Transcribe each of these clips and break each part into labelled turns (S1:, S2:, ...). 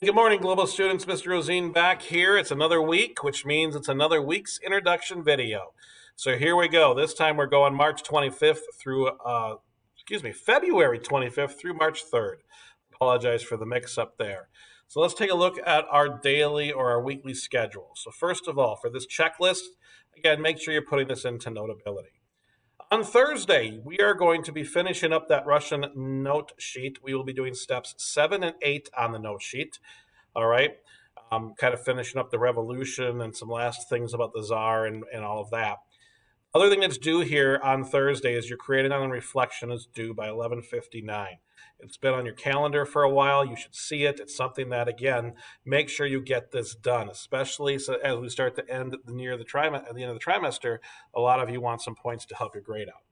S1: Good morning, global students. Mr. Rosine back here. It's another week, which means it's another week's introduction video. So here we go. This time we're going March 25th through, February 25th through March 3rd. Apologize for the mix up there. So let's take a look at our daily or our weekly schedule. So first of all, for this checklist, again, make sure you're putting this into Notability. On Thursday, we are going to be finishing up that Russian note sheet. We will be doing steps 7 and 8 on the note sheet. All right. Kind of finishing up the revolution and some last things about the Tsar and all of that. Other thing that's due here on Thursday is your creating on reflection is due by 11:59. It's been on your calendar for a while. You should see it. It's something that, again, make sure you get this done, especially so as we start to end near the end of the trimester. A lot of you want some points to help your grade out.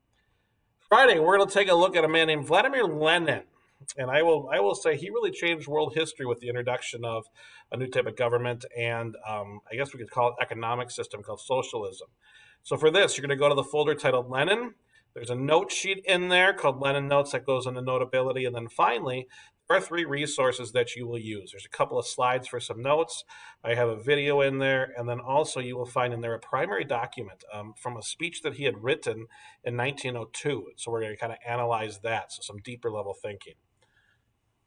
S1: Friday, we're going to take a look at a man named Vladimir Lenin. And I will say he really changed world history with the introduction of a new type of government and I guess we could call it economic system called socialism. So for this, you're going to go to the folder titled Lenin. There's a note sheet in there called Lenin Notes that goes into Notability. And then finally, there are 3 resources that you will use. There's a couple of slides for some notes. I have a video in there. And then also you will find in there a primary document from a speech that he had written in 1902. So we're going to kind of analyze that. So some deeper level thinking.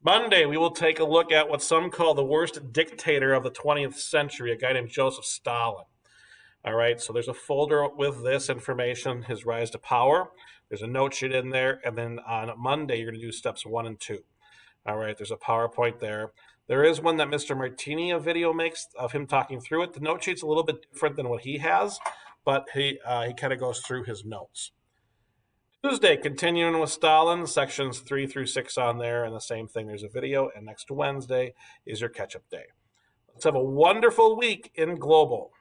S1: Monday, we will take a look at what some call the worst dictator of the 20th century, a guy named Joseph Stalin. All right, so there's a folder with this information, his rise to power. There's a note sheet in there, and then on Monday, you're going to do steps 1 and 2. All right, there's a PowerPoint there. There is one that Mr. Martini a video makes of him talking through it. The note sheet's a little bit different than what he has, but he kind of goes through his notes. Tuesday, continuing with Stalin, sections 3 through 6 on there, and the same thing, there's a video, and next Wednesday is your catch-up day. Let's have a wonderful week in Global.